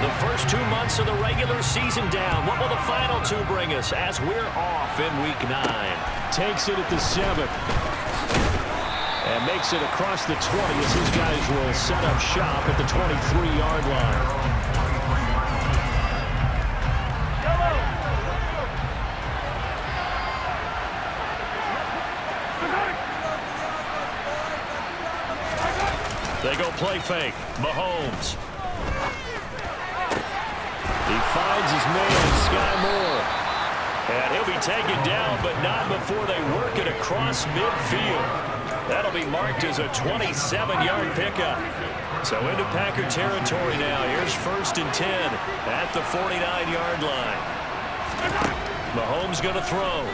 The first 2 months of the regular season down. What will the final two bring us as we're off in Week 9? Takes it at the 7. And makes it across the 20 as his guys will set up shop at the 23-yard line. They go play fake. Mahomes. He finds his man, Sky Moore. And he'll be taken down, but not before they work it across midfield. That'll be marked as a 27-yard pickup. So into Packer territory now. Here's 1st and 10 at the 49-yard line. Mahomes going to throw.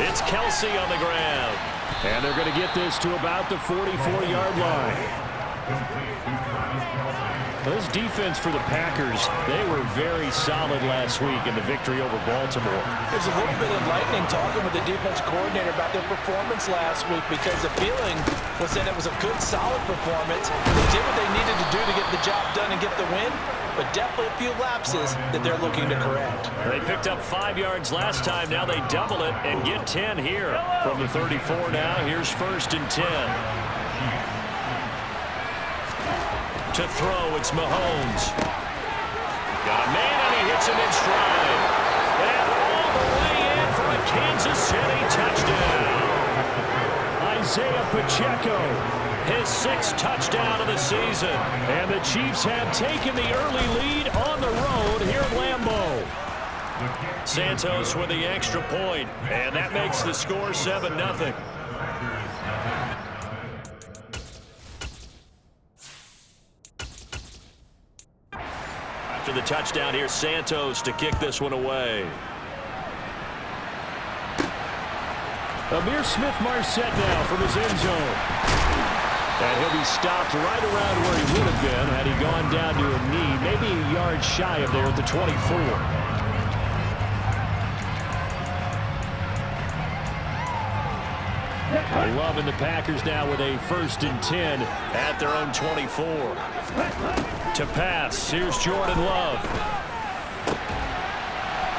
It's Kelsey on the ground. And they're going to get this to about the 44-yard line. This defense for the Packers, they were very solid last week in the victory over Baltimore. It was a little bit enlightening talking with the defense coordinator about their performance last week because the feeling was that it was a good, solid performance. They did what they needed to do to get the job done and get the win, but definitely a few lapses that they're looking to correct. They picked up 5 yards last time. Now they double it and get 10 here. From the 34 now, here's 1st and 10. To throw, it's Mahomes. Got a man, and he hits him in stride. And all the way in for a Kansas City touchdown. Isaiah Pacheco, his 6th touchdown of the season. And the Chiefs have taken the early lead on the road here at Lambeau. Santos with the extra point, and that makes the score 7-0. After the touchdown, here's Santos to kick this one away. Amir Smith-Marset now from his end zone. And he'll be stopped right around where he would have been had he gone down to a knee, maybe a yard shy of there at the 24. Love and the Packers now with a 1st and 10 at their own 24. To pass, here's Jordan Love.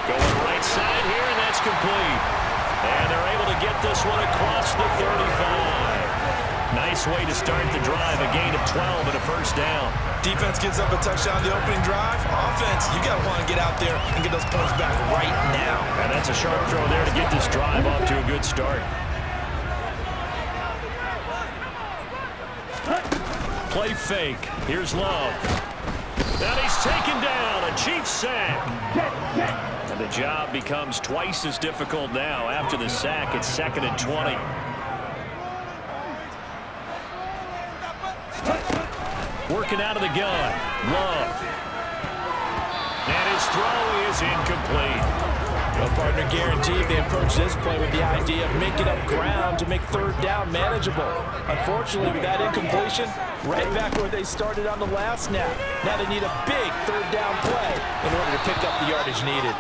Going right side here, and that's complete. And they're able to get this one across the 35. Nice way to start the drive, a gain of 12 and a 1st down. Defense gives up a touchdown the opening drive. Offense, you got to want to get out there and get those points back right now. And that's a sharp throw there to get this drive off to a good start. Play fake. Here's Love. And he's taken down. A Chiefs sack. And the job becomes twice as difficult now. After the sack, it's 2nd and 20. Working out of the gun. Love. And his throw is incomplete. Well, partner guaranteed they approach this play with the idea of making up ground to make 3rd down manageable. Unfortunately, with that incompletion, right back where they started on the last snap. Now they need a big 3rd down play in order to pick up the yardage needed.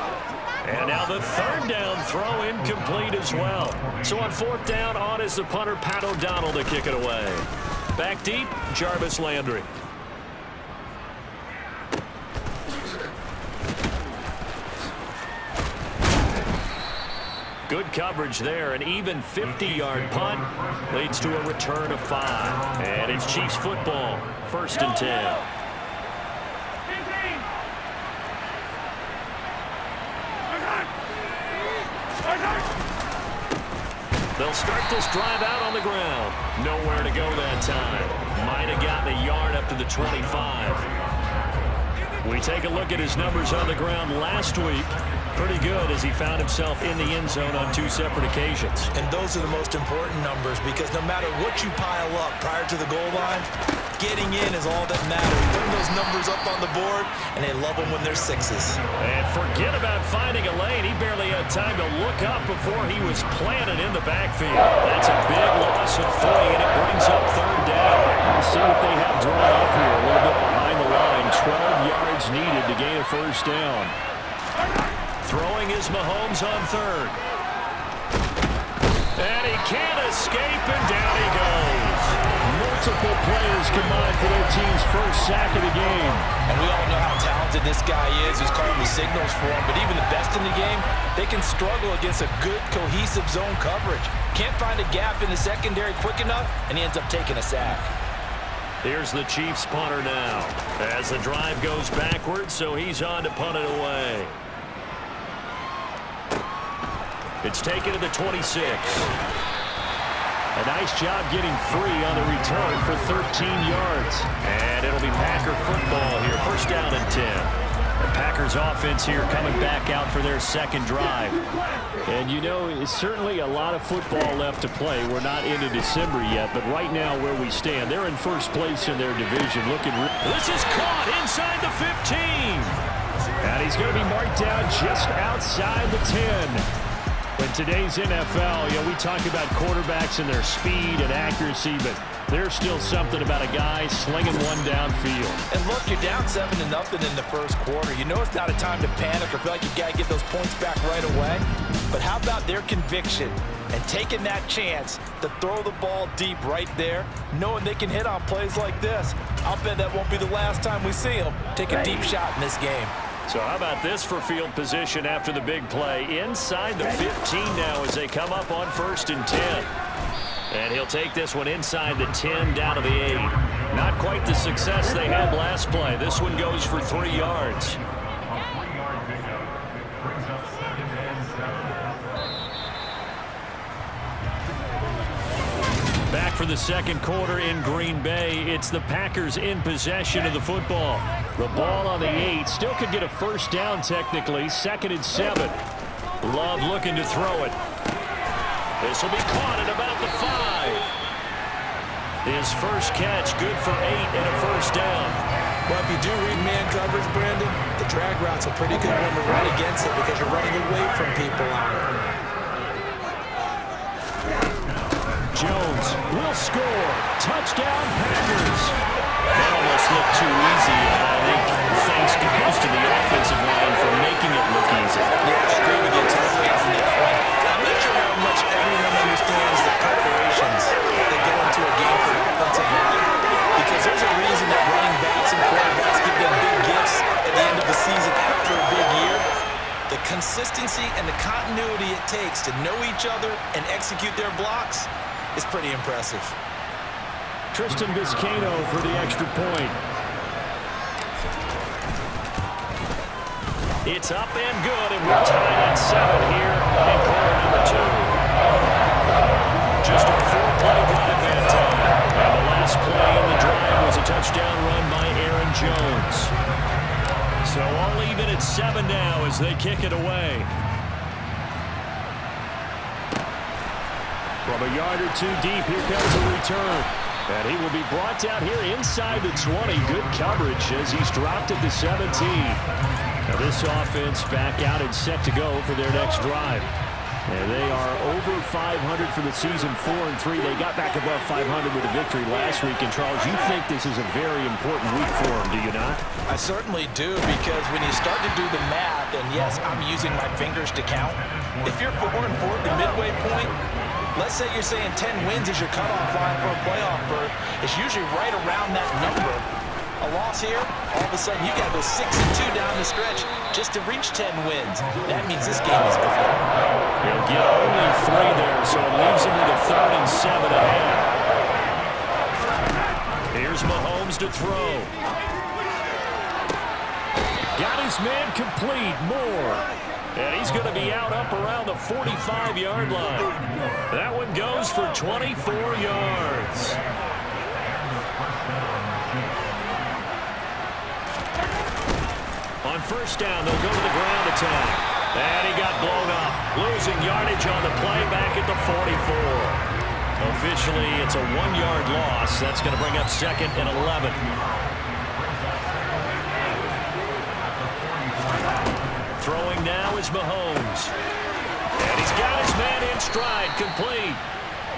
And now the 3rd down throw incomplete as well. So on 4th down, on is the punter, Pat O'Donnell, to kick it away. Back deep, Jarvis Landry. Good coverage there. An even 50-yard punt leads to a return of 5. And it's Chiefs football. 1st and 10. They'll start this drive out on the ground. Nowhere to go that time. Might have gotten a yard up to the 25. We take a look at his numbers on the ground last week. Pretty good as he found himself in the end zone on 2 separate occasions. And those are the most important numbers because no matter what you pile up prior to the goal line, getting in is all that matters. Putting those numbers up on the board, and they love them when they're 6s. And forget about finding a lane. He barely had time to look up before he was planted in the backfield. That's a big loss of 3, and it brings up 3rd down. We'll see what they have drawn up here. A little bit behind the line. 12 yards needed to gain a 1st down. Throwing is Mahomes on 3rd. And he can't escape, and down he goes. Multiple players combined for their team's first sack of the game. And we all know how talented this guy is, who's calling the signals for him. But even the best in the game, they can struggle against a good, cohesive zone coverage. Can't find a gap in the secondary quick enough, and he ends up taking a sack. Here's the Chiefs punter now as the drive goes backwards, so he's on to punt it away. It's taken to the 26. A nice job getting free on the return for 13 yards. And it'll be Packer football here. First down and 10. The Packers offense here coming back out for their second drive. And you know, it's certainly a lot of football left to play. We're not into December yet, but right now where we stand, they're in first place in their division. This is caught inside the 15. And he's going to be marked down just outside the 10. In today's NFL, you know, we talk about quarterbacks and their speed and accuracy, but there's still something about a guy slinging one downfield. And look, you're down 7-0 in the first quarter. You know it's not a time to panic or feel like you got to get those points back right away. But how about their conviction and taking that chance to throw the ball deep right there, knowing they can hit on plays like this? I'll bet that won't be the last time we see them take a deep shot in this game. So how about this for field position after the big play? Inside the 15 now as they come up on 1st and 10. And he'll take this one inside the 10 down to the 8. Not quite the success they had last play. This one goes for 3 yards. Back for the second quarter in Green Bay. It's the Packers in possession of the football. The ball on the 8. Still could get a first down technically. 2nd and 7. Love looking to throw it. This will be caught at about the 5. His first catch good for 8 and a first down. Well, if you do read man coverage, Brandon, the drag route's a pretty good one to run against it because you're running away from people on it. Jones will score. Touchdown, Packers. That almost looked too easy, and I think thanks goes to the offensive line for making it look easy. Yeah, I agree with you totally on that one. I'm not sure how much everyone understands the preparations that go into a game for the offensive line, because there's a reason that running backs and quarterbacks give them big gifts at the end of the season after a big year. The consistency and the continuity it takes to know each other and execute their blocks is pretty impressive. Tristan Vizcaino for the extra point. It's up and good, and we're tied at 7 here in quarter number 2. Just a 4-play drive that time. And the last play in the drive was a touchdown run by Aaron Jones. So all even at 7 now as they kick it away. From a yard or 2 deep, here comes a return. And he will be brought down here inside the 20. Good coverage as he's dropped at the 17. Now this offense back out and set to go for their next drive. And they are over 500 for the season, 4-3. They got back above 500 with a victory last week. And Charles, you think this is a very important week for them, do you not? I certainly do, because when you start to do the math, and yes, I'm using my fingers to count. If you're 4-4 at the midway point, let's say you're saying 10 wins is your cutoff line for a playoff berth. It's usually right around that number. A loss here, all of a sudden you got to go 6-2 down the stretch just to reach 10 wins. That means this game is gone. He'll get only 3 there, so it leaves him with a 3rd and 7 ahead. Here's Mahomes to throw. Got his man complete. Moore. And he's going to be out up around the 45-yard line. That one goes for 24 yards. On first down, they'll go to the ground attack. And he got blown up. Losing yardage on the play back at the 44. Officially, it's a 1-yard loss. That's going to bring up 2nd and 11. Throwing now is Mahomes. And he's got his man in stride, complete.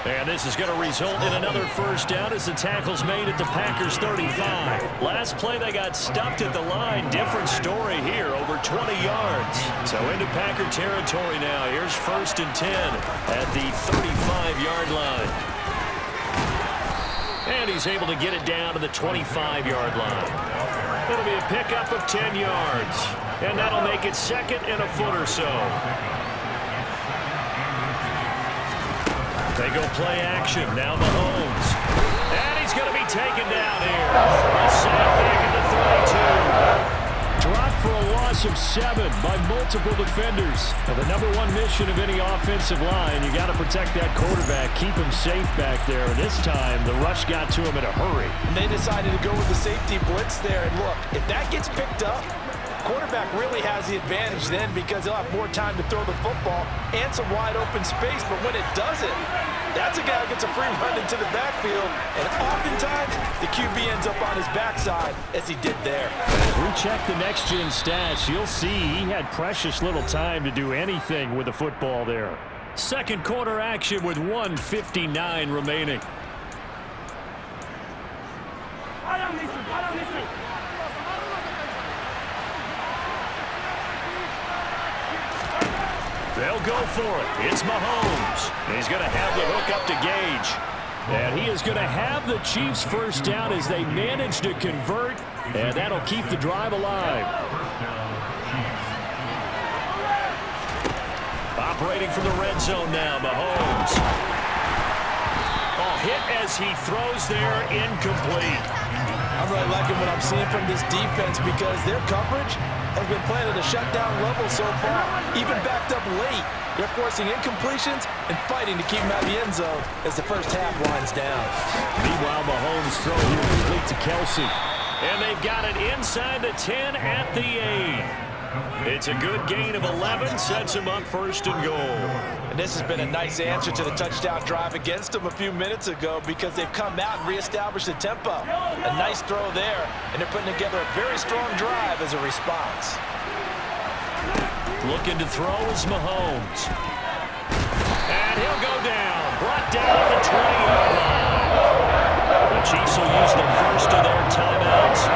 And this is going to result in another first down as the tackle's made at the Packers 35. Last play they got stuffed at the line. Different story here, over 20 yards. So into Packer territory now. Here's 1st and 10 at the 35-yard line. And and he's able to get it down to the 25-yard line. It'll be a pickup of 10 yards, and that'll make it second and a foot or so. They go play action. Now Mahomes. And he's going to be taken down here. A sack back at the 32. Dropped for a loss of 7 by multiple defenders. Now, the #1 mission of any offensive line, you got to protect that quarterback, keep him safe back there. This time, the rush got to him in a hurry. And they decided to go with the safety blitz there. And look, if that gets picked up, quarterback really has the advantage then because he'll have more time to throw the football and some wide open space. But when it doesn't, that's a guy who gets a free run into the backfield. And oftentimes, the QB ends up on his backside as he did there. As we check the next-gen stats, you'll see he had precious little time to do anything with the football there. Second quarter action with 1:59 remaining. They'll go for it. It's Mahomes. He's going to have the hook up to Gage. And he is going to have the Chiefs first down as they manage to convert, and that'll keep the drive alive. Operating from the red zone now, Mahomes. Hit as he throws there, incomplete. I'm really liking what I'm seeing from this defense because their coverage has been playing at a shutdown level so far. Even backed up late, they're forcing incompletions and fighting to keep them out of the end zone as the first half winds down. Meanwhile, Mahomes throw here complete to Kelsey. And they've got it inside the 10 at the 8. It's a good gain of 11, sets him up first and goal. And this has been a nice answer to the touchdown drive against them a few minutes ago because they've come out and reestablished the tempo. A nice throw there, and they're putting together a very strong drive as a response. Looking to throw is Mahomes. And he'll go down. Brought down at the 20-yard line. The Chiefs will use the first of their timeouts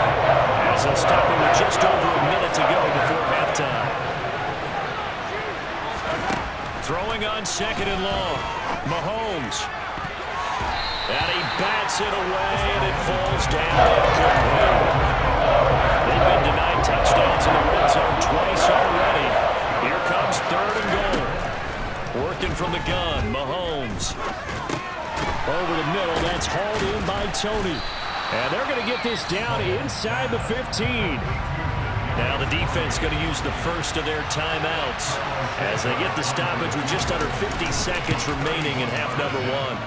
as they'll stop it with just over a minute to go before halftime. Throwing on second and long. Mahomes. And he bats it away, and it falls down incomplete. They've been denied touchdowns in the red zone twice already. Here comes third and goal. Working from the gun, Mahomes. Over the middle, that's hauled in by Tony. And they're going to get this down inside the 15. Now the defense going to use the first of their timeouts as they get the stoppage with just under 50 seconds remaining in half number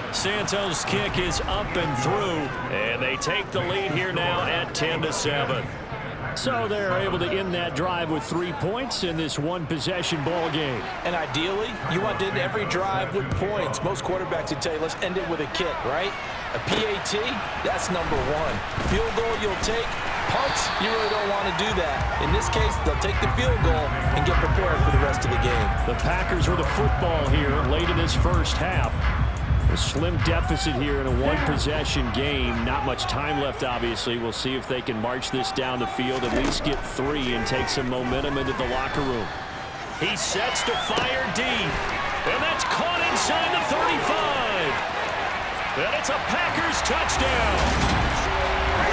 1. Santos' kick is up and through, and they take the lead here now at 10-7. So they're able to end that drive with 3 points in this one-possession ball game. And ideally, you want to end every drive with points. Most quarterbacks would tell you, let's end it with a kick, right? A PAT, that's number 1. Field goal you'll take. Punts, you really don't want to do that. In this case, they'll take the field goal and get prepared for the rest of the game. The Packers with the football here late in this first half. A slim deficit here in a one-possession game. Not much time left, obviously. We'll see if they can march this down the field, at least get 3 and take some momentum into the locker room. He sets to fire deep, and that's caught inside the 35. And it's a Packers touchdown.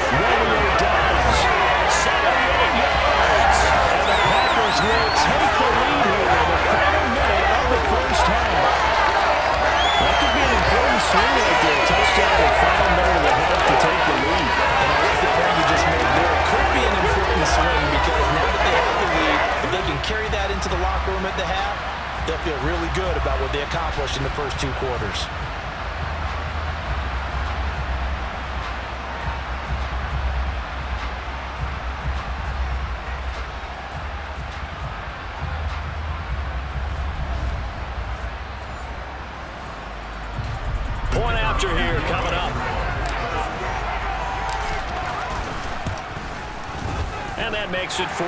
Romeo Dobbs, 78 yards. and the Packers will take the lead here in the final minute of the first half. That could be an important swing right there. Touchdown in the final minute of the half to take the lead. And I like the point you just made there. It could be an important swing because now that they have the lead, if they can carry that into the locker room at the half, they'll feel really good about what they accomplished in the first 2 quarters. Point after here coming up. And that makes it 14-10.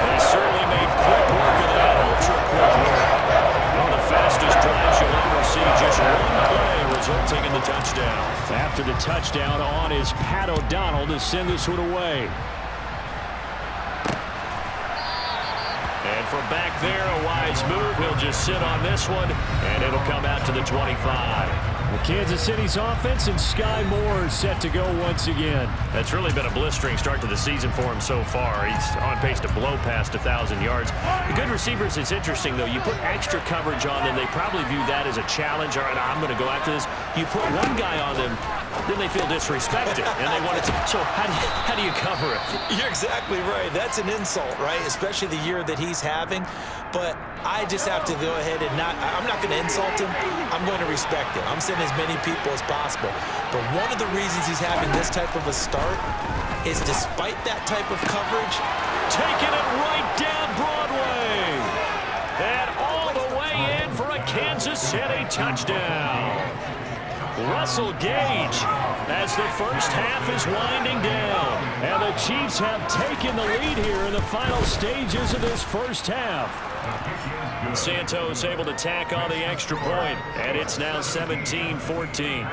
They certainly made quick work of that, ultra quick work. One of the fastest drives you'll ever see, just one play resulting in the touchdown. After the touchdown on is Pat O'Donnell to send this one away. And from back there, a wise move. He'll just sit on this one, and it'll come out to the 25. Kansas City's offense and Sky Moore set to go once again. That's really been a blistering start to the season for him so far. He's on pace to blow past 1,000 yards. The good receivers, it's interesting, though. You put extra coverage on them, they probably view that as a challenge. All right, I'm going to go after this. You put one guy on them, then they feel disrespected, and they want to. So how do you cover it? You're exactly right. That's an insult, right? Especially the year that he's having. But I just have to go ahead and I'm not going to insult him. I'm going to respect him. I'm sending as many people as possible. But one of the reasons he's having this type of a start is despite that type of coverage, taking it right down Broadway. And all the way in for a Kansas City touchdown. Russell Gage as the first half is winding down. And the Chiefs have taken the lead here in the final stages of this first half. Santos able to tack on the extra point, and it's now 17-14.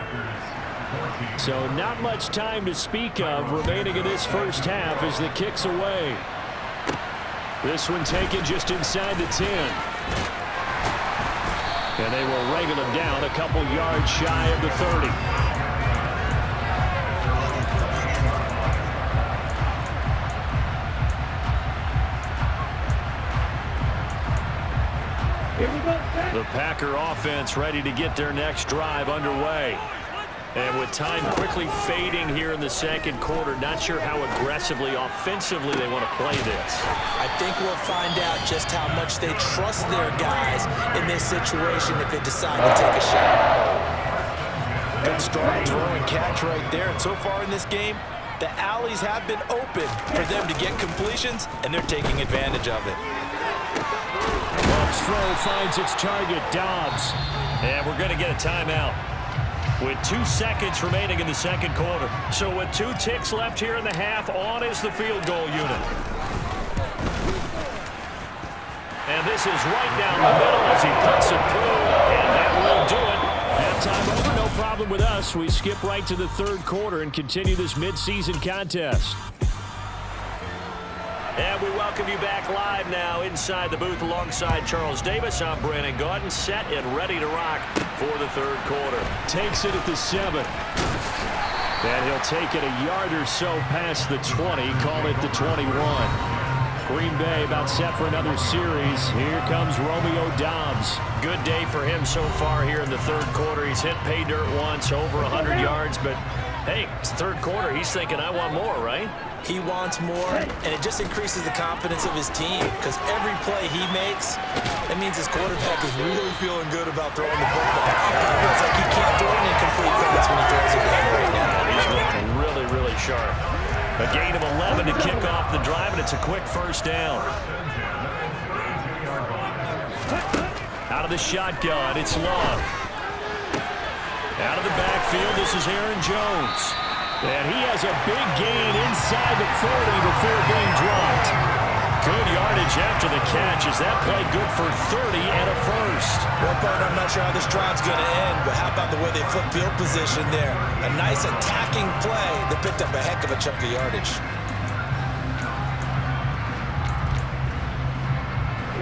So not much time to speak of remaining in this first half as the kick's away. This one taken just inside the 10. And they will wrangle him down a couple yards shy of the 30. The Packer offense ready to get their next drive underway. And with time quickly fading here in the second quarter, not sure how aggressively, offensively they want to play this. I think we'll find out just how much they trust their guys in this situation if they decide to take a shot. Good start, throw and catch right there. And so far in this game, the alleys have been open for them to get completions, and they're taking advantage of it. Dobbs' throw finds its target, Dobbs. And we're going to get a timeout with 2 seconds remaining in the second quarter. So with 2 ticks left here in the half, on is the field goal unit. And this is right down the middle as he puts it through, and that will do it. Halftime over, no problem with us. We skip right to the third quarter and continue this midseason contest. And we welcome you back live now inside the booth alongside Charles Davis. I'm Brandon Gaudin, set and ready to rock for the third quarter. Takes it at the 7. And he'll take it a yard or so past the 20, call it the 21. Green Bay about set for another series. Here comes Romeo Dobbs. Good day for him so far here in the third quarter. He's hit pay dirt once, over 100 yards, but hey, it's third quarter. He's thinking, I want more, right? He wants more, and it just increases the confidence of his team because every play he makes, that means his quarterback is really feeling good about throwing the football. It feels like he can't throw an incomplete pass when he throws it back right now. He's looking really, really sharp. A gain of 11 to kick off the drive, and it's a quick first down. Out of the shotgun, it's Love. Out of the backfield, this is Aaron Jones. And he has a big gain inside the 40 before being dropped. Good yardage after the catch. Is that play good for 30 and a first? Well, Bart, I'm not sure how this drive's going to end, but how about the way they flip field position there? A nice attacking play that picked up a heck of a chunk of yardage.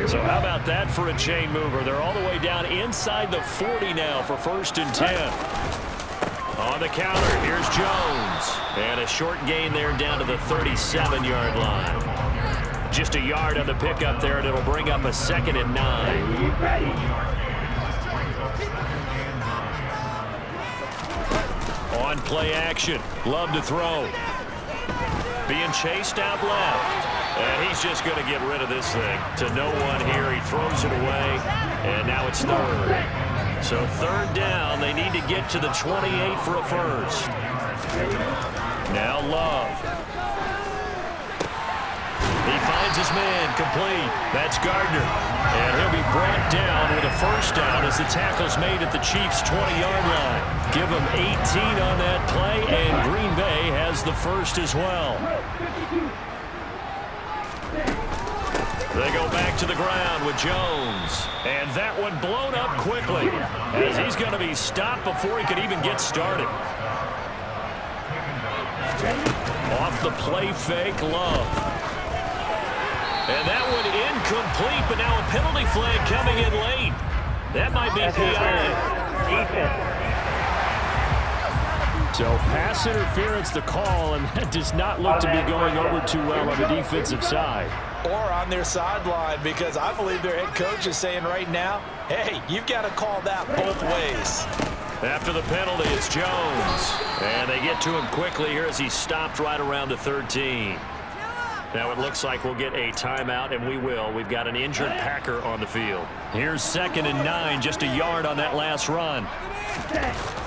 So how about that for a chain mover? They're all the way down inside the 40 now for 1st and 10. On the counter, here's Jones. And a short gain there down to the 37-yard line. Just a yard on the pickup there, and it'll bring up a 2nd and 9. On play action, Love to throw. Being chased out left. And he's just going to get rid of this thing. To no one here, he throws it away, and now it's 3rd. So 3rd down, they need to get to the 28 for a first. Now Love. He finds his man, complete. That's Gardner. And he'll be brought down with a first down as the tackle's made at the Chiefs' 20-yard line. Give him 18 on that play, and Green Bay has the first as well. They go back to the ground with Jones. And that one blown up quickly as he's going to be stopped before he could even get started. Off the play fake, Love. And that one incomplete, but now a penalty flag coming in late. That might be PI. So pass interference the call, and that does not look to be going over too well on the defensive side. Or on their sideline, because I believe their head coach is saying right now, hey, you've got to call that both ways. After the penalty, it's Jones. And they get to him quickly here as he's stopped right around the 13. Now it looks like we'll get a timeout, and we will. We've got an injured Packer on the field. Here's 2nd and 9, just a yard on that last run.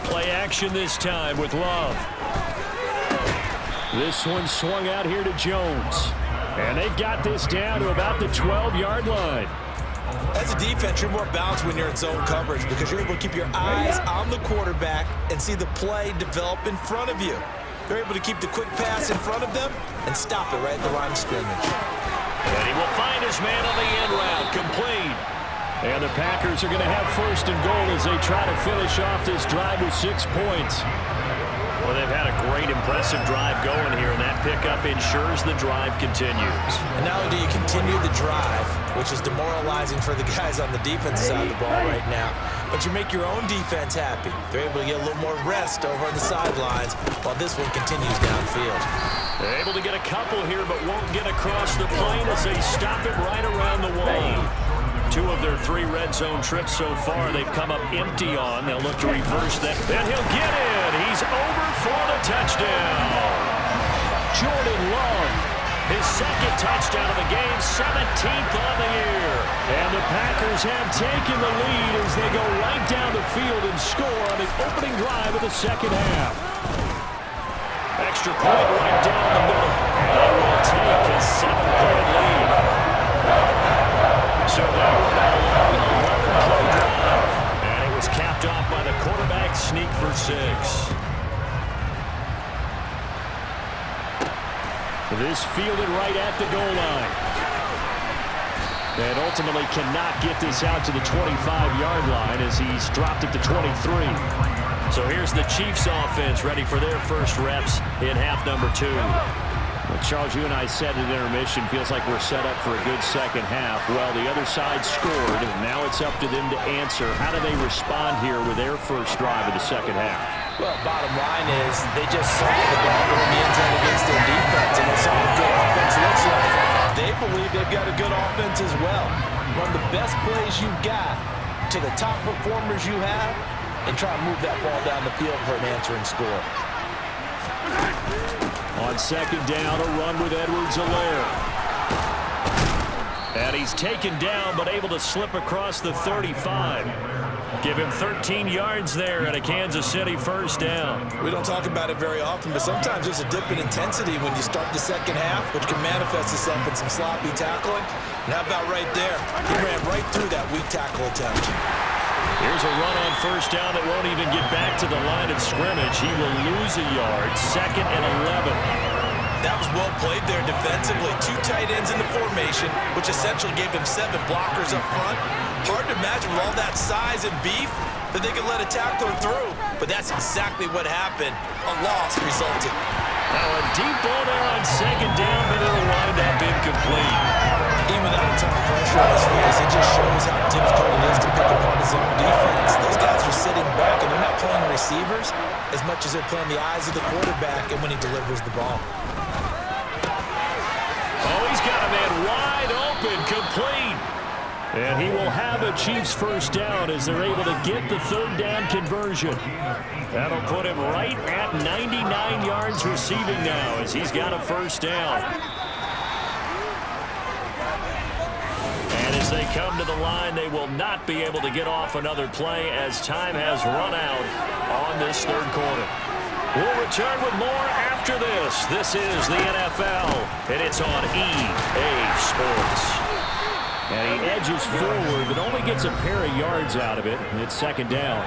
Play action this time with Love. This one swung out here to Jones. And they've got this down to about the 12-yard line. As a defense, you're more balanced when you're in zone coverage because you're able to keep your eyes on the quarterback and see the play develop in front of you. They're able to keep the quick pass in front of them and stop it right at the line of scrimmage. And he will find his man on the end route, complete. And the Packers are going to have 1st and goal as they try to finish off this drive with 6 points. Well, they've had a great, impressive drive going here, and that pickup ensures the drive continues. And not only do you continue the drive, which is demoralizing for the guys on the defensive side of the ball right now, but you make your own defense happy. They're able to get a little more rest over on the sidelines while this one continues downfield. They're able to get a couple here, but won't get across the plane as they stop it right around the 1. 2 of their 3 red zone trips so far they've come up empty on. They'll look to reverse that. And he'll get in. He's over for the touchdown. Jordan Love, his 2nd touchdown of the game, 17th on the year. And the Packers have taken the lead as they go right down the field and score on the opening drive of the 2nd half. Extra point right down the middle. They will take a 7-point lead. So now we're at a long 11-play drive. And it was capped off by the quarterback sneak for 6. This fielded right at the goal line. And ultimately cannot get this out to the 25-yard line as he's dropped it to 23. So here's the Chiefs offense ready for their first reps in half number 2. Well, Charles, you and I said at intermission, feels like we're set up for a good second half. Well, the other side scored, and now it's up to them to answer. How do they respond here with their first drive of the second half? Well, bottom line is they just saw the ball go in the end zone against their defense, and they saw what good offense looks like. They believe they've got a good offense as well. Run the best plays you've got to the top performers you have, and try to move that ball down the field for an answering score. On 2nd down, a run with Edwards-Helaire. And he's taken down, but able to slip across the 35. Give him 13 yards there at a Kansas City first down. We don't talk about it very often, but sometimes there's a dip in intensity when you start the second half, which can manifest itself in some sloppy tackling. And how about right there? He ran right through that weak tackle attempt. Here's a run on first down that won't even get back to the line of scrimmage. He will lose a yard. 2nd and 11. That was well played there defensively. 2 tight ends in the formation, which essentially gave them 7 blockers up front. Hard to imagine with all that size and beef that they could let a tackler through. But that's exactly what happened. A loss resulted. Now a deep ball there on 2nd down, but it'll wind up incomplete. Even without a ton of pressure on his face, it just shows how difficult it is to pick apart his own defense. Those guys are sitting back, and they're not playing receivers as much as they're playing the eyes of the quarterback and when he delivers the ball. Oh, he's got a man wide open, complete. And he will have a Chiefs first down as they're able to get the 3rd down conversion. That'll put him right at 99 yards receiving now as he's got a first down. And as they come to the line, they will not be able to get off another play as time has run out on this 3rd quarter. We'll return with more after this. This is the NFL, and it's on EA Sports. And he edges forward, but only gets a pair of yards out of it. And it's 2nd down.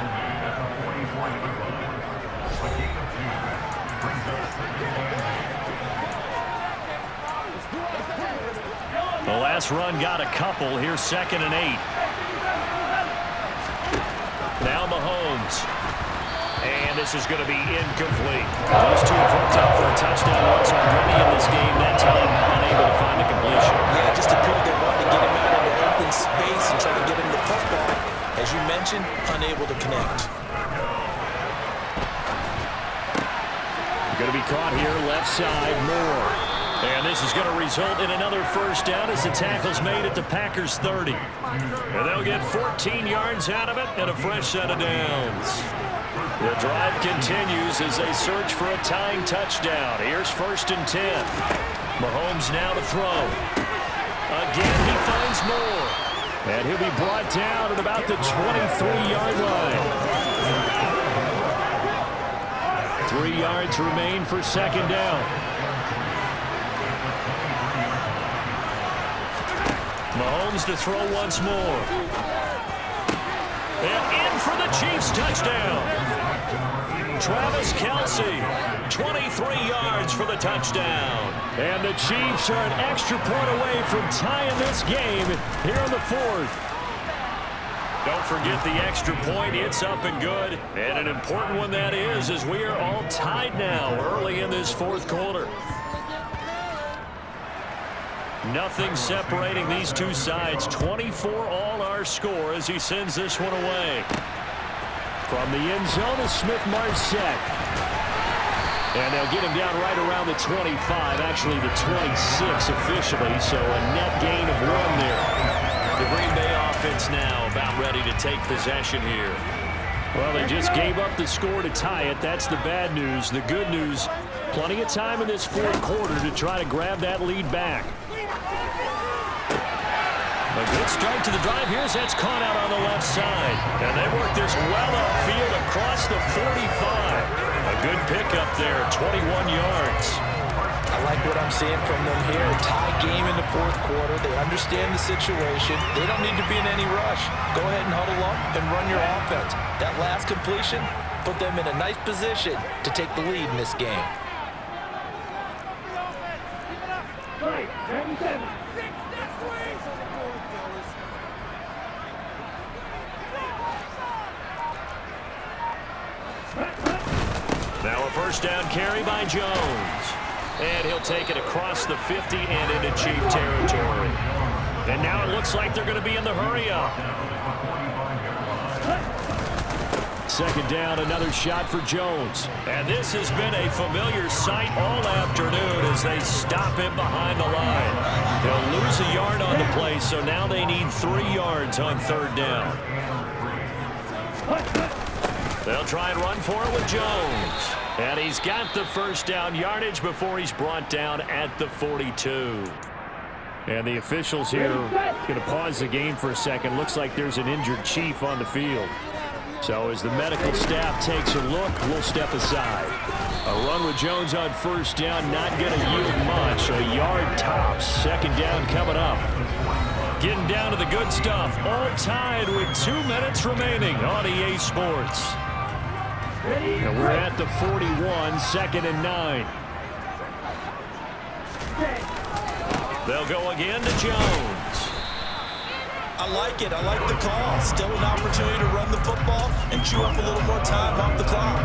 The last run got a couple. Here's 2nd and 8. Now Mahomes. And this is going to be incomplete. Those 2 have hooked up for a touchdown once already in this game. That time unable to find a completion. Yeah, just appeared they wanted to get him out into open space and try to get him the football. As you mentioned, unable to connect. Going to be caught here left side, Moore. And this is going to result in another first down as the tackle's made at the Packers' 30. And they'll get 14 yards out of it and a fresh set of downs. The drive continues as they search for a tying touchdown. Here's 1st and 10. Mahomes now to throw. Again, he finds Moore. And he'll be brought down at about the 23-yard line. 3 yards remain for 2nd down. Mahomes to throw once more. And in for the Chiefs touchdown. Travis Kelce, 23 yards for the touchdown. And the Chiefs are an extra point away from tying this game here in the 4th. Don't forget the extra point. It's up and good. And an important one that is, as we are all tied now early in this 4th quarter. Nothing separating these two sides. 24 all our score as he sends this one away. From the end zone is Smith-Marset. And they'll get him down right around the 25, actually the 26 officially, so a net gain of 1 there. The Green Bay offense now about ready to take possession here. Well, they just gave up the score to tie it. That's the bad news. The good news, plenty of time in this 4th quarter to try to grab that lead back. A good start to the drive here as that's caught out on the left side. And they work this well upfield across the 45. A good pickup there, 21 yards. I like what I'm seeing from them here. Tie game in the 4th quarter. They understand the situation. They don't need to be in any rush. Go ahead and huddle up and run your offense. That last completion put them in a nice position to take the lead in this game. Now a first down carry by Jones. And he'll take it across the 50 and into Chief territory. And now it looks like they're going to be in the hurry-up. 2nd down, another shot for Jones. And this has been a familiar sight all afternoon as they stop him behind the line. They'll lose a yard on the play, so now they need 3 yards on 3rd down. They'll try and run for it with Jones. And he's got the first down yardage before he's brought down at the 42. And the officials here going to pause the game for a second. Looks like there's an injured Chief on the field. So as the medical staff takes a look, we'll step aside. A run with Jones on first down, not going to yield much. A yard tops. 2nd down coming up. Getting down to the good stuff. All tied with 2 minutes remaining on EA Sports. And we're at the 41, 2nd and 9. They'll go again to Jones. I like it. I like the call. Still an opportunity to run the football and chew up a little more time off the clock.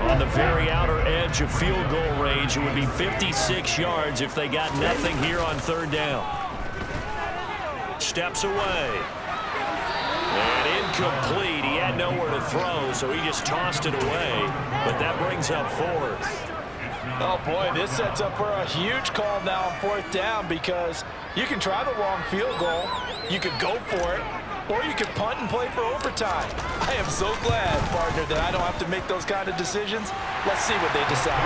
On the very outer edge of field goal range, it would be 56 yards if they got nothing here on 3rd down. Steps away. And incomplete. He had nowhere to throw, so he just tossed it away. But that brings up 4th. Oh, boy, this sets up for a huge call now on 4th down because you can try the long field goal, you could go for it, or you could punt and play for overtime. I am so glad, partner, that I don't have to make those kind of decisions. Let's see what they decide.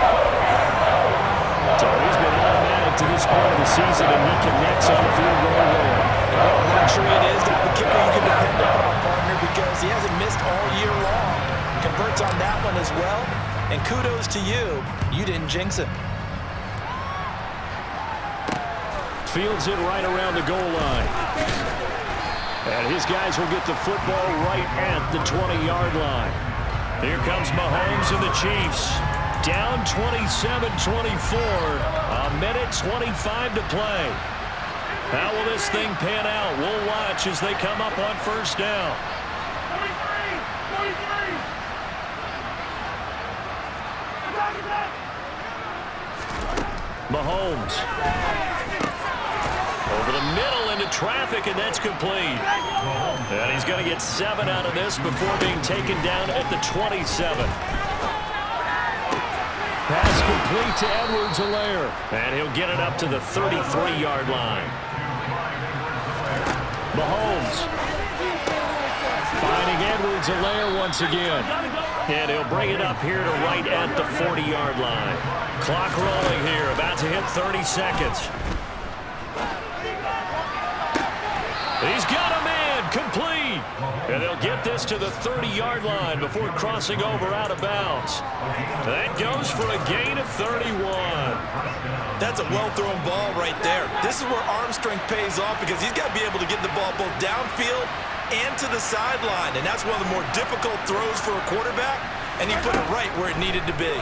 So he's been automatic to this part of the season, and he connects on the field goal line. Well, luxury it is to have a kicker you can depend upon, partner, because he hasn't missed all year long. Converts on that one as well. And kudos to you. You didn't jinx him. Fields it right around the goal line. And his guys will get the football right at the 20-yard line. Here comes Mahomes and the Chiefs. Down 27-24. A minute 25 to play. How will this thing pan out? We'll watch as they come up on first down. Mahomes. Over the middle into traffic, and that's complete. And he's going to get 7 out of this before being taken down at the 27. Pass complete to Edwards-Helaire. And he'll get it up to the 33-yard line. Mahomes finding Edwards-Helaire once again. And he'll bring it up here to right at the 40-yard line. Clock rolling here, about to hit 30 seconds. He's got a man, complete. And they'll get this to the 30-yard line before crossing over out of bounds. That goes for a gain of 31. That's a well-thrown ball right there. This is where arm strength pays off because he's got to be able to get the ball both downfield and to the sideline. And that's one of the more difficult throws for a quarterback, and he put it right where it needed to be.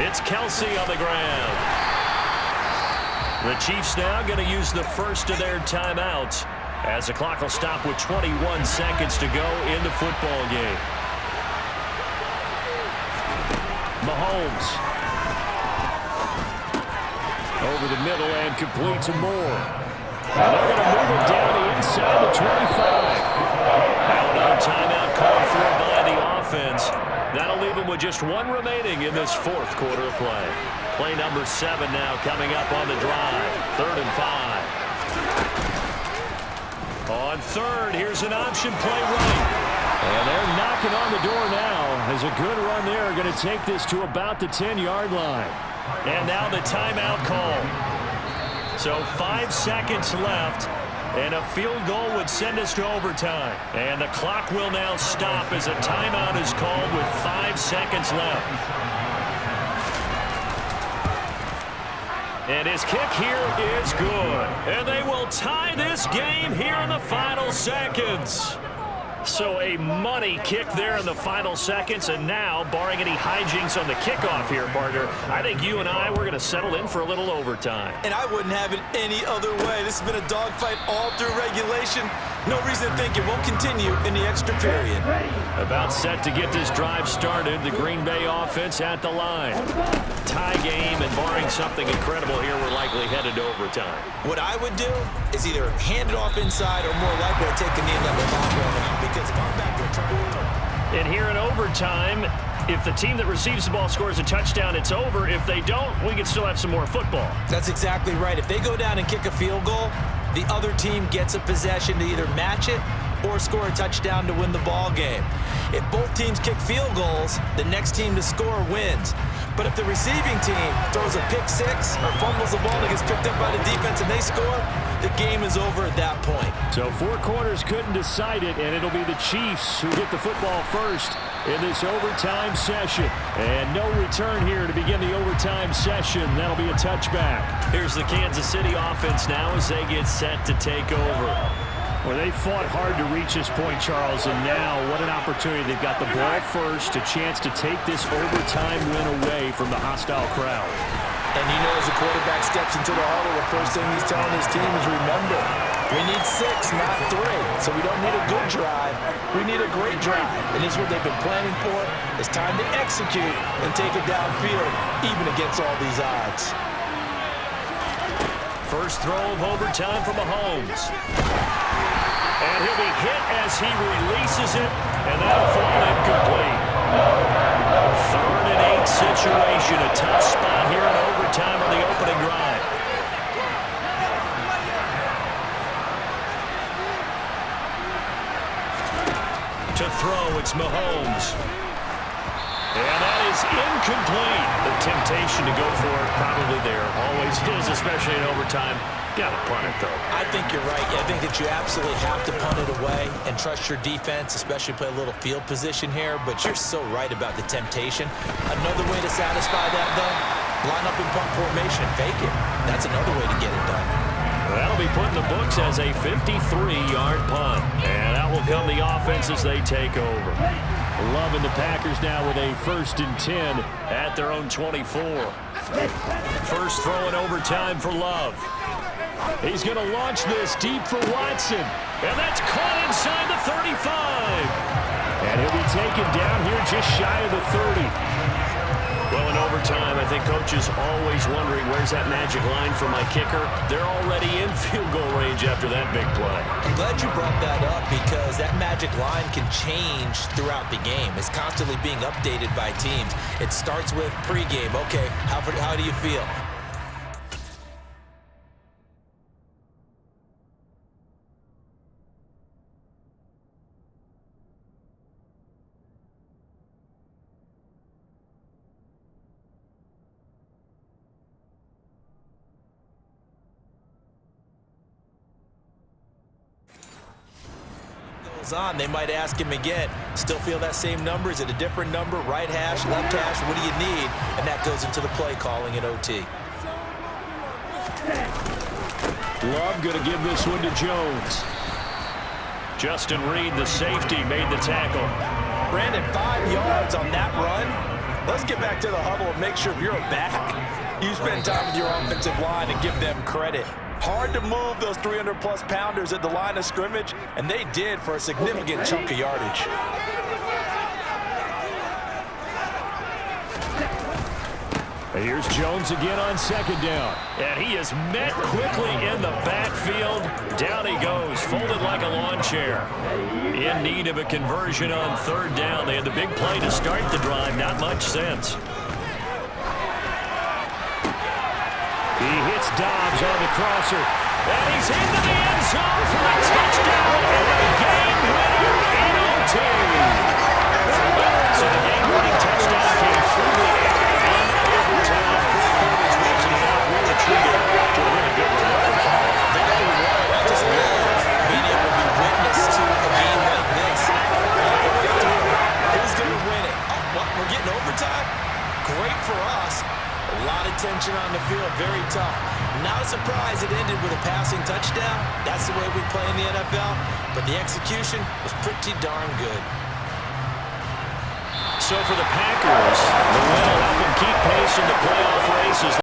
It's Kelsey on the ground. The Chiefs now going to use the first of their timeouts as the clock will stop with 21 seconds to go in the football game. Mahomes over the middle and complete to Moore. And they're going to move it down to inside the 25. Now another timeout called for by the offense. That'll leave them with just one remaining in this fourth quarter of play. Play number 7 now coming up on the drive. 3rd and 5. On 3rd, here's an option play right. And they're knocking on the door now as a good run there are going to take this to about the 10-yard line. And now the timeout call. So 5 seconds left. And a field goal would send us to overtime. And the clock will now stop as a timeout is called with 5 seconds left. And his kick here is good. And they will tie this game here in the final seconds. So a money kick there in the final seconds. And now, barring any hijinks on the kickoff here, partner, I think you and I, we're going to settle in for a little overtime. And I wouldn't have it any other way. This has been a dogfight all through regulation. No reason to think it won't continue in the extra period. About set to get this drive started. The Green Bay offense at the line. Tie game, and barring something incredible here, we're likely headed to overtime. What I would do is either hand it off inside or more likely take a knee and let the ball go out. Because if I'm back there trying to... And here in overtime, if the team that receives the ball scores a touchdown, it's over. If they don't, we can still have some more football. That's exactly right. If they go down and kick a field goal, the other team gets a possession to either match it or score a touchdown to win the ball game. If both teams kick field goals, the next team to score wins. But if the receiving team throws a pick six or fumbles the ball and gets picked up by the defense and they score, the game is over at that point. So 4 quarters couldn't decide it, and it'll be the Chiefs who get the football first in this overtime session. And no return here to begin the overtime session. That'll be a touchback. Here's the Kansas City offense now as they get set to take over. Well, they fought hard to reach this point, Charles, and now what an opportunity. They've got the ball first, a chance to take this overtime win away from the hostile crowd. And you know, as the quarterback steps into the huddle, the first thing he's telling his team is, remember, we need 6, not 3. So we don't need a good drive. We need a great drive. And this is what they've been planning for. It's time to execute and take it downfield, even against all these odds. First throw of overtime for Mahomes. And he'll be hit as he releases it, and that'll fall incomplete. 3rd and 8 situation, a tough spot here in overtime on the opening drive. To throw, it's Mahomes. And that is incomplete. The temptation to go for it probably there. Always is, especially in overtime. Got to punt it, though. I think you're right. I think that you absolutely have to punt it away and trust your defense, especially play a little field position here. But you're so right about the temptation. Another way to satisfy that, though, line up in punt formation and fake it. That's another way to get it done. That'll be put in the books as a 53-yard punt. And that will come the offense as they take over. Love and the Packers now with a 1st and 10 at their own 24. First throw in overtime for Love. He's going to launch this deep for Watson. And that's caught inside the 35. And he'll be taken down here just shy of the 30. Well, in overtime, I think Coach is always wondering, where's that magic line for my kicker? They're already in field goal range after that big play. I'm glad you brought that up because that magic line can change throughout the game. It's constantly being updated by teams. It starts with pregame. Okay, how do you feel? On, they might ask him again. Still feel that same number? Is it a different number? Right hash, left hash? What do you need? And that goes into the play calling in OT. Love going to give this one to Jones. Justin Reed, the safety, made the tackle. Brandon, 5 yards on that run. Let's get back to the huddle and make sure if you're a back, you spend time with your offensive line and give them credit. Hard to move those 300-plus pounders at the line of scrimmage, and they did for a significant chunk of yardage. Here's Jones again on second down. And he is met quickly in the backfield. Down he goes, folded like a lawn chair. In need of a conversion on third down. They had the big play to start the drive. Not much sense. He hits Dobbs on the crosser. And he's into the end zone for a touchdown and a game-winner in OT. So the game-winning touchdown came through the air in overtime. 4 quarters wasn't enough. Really treated to a really good reward. Very well. I just love being able to be witness to a game like this. Who's going to win it? Oh, what? We're getting overtime? Great for us. A lot of tension on the field, very tough. Not a surprise it ended with a passing touchdown. That's the way we play in the NFL. But the execution was pretty darn good. So for the Packers, the win will help them keep pace in the playoff race as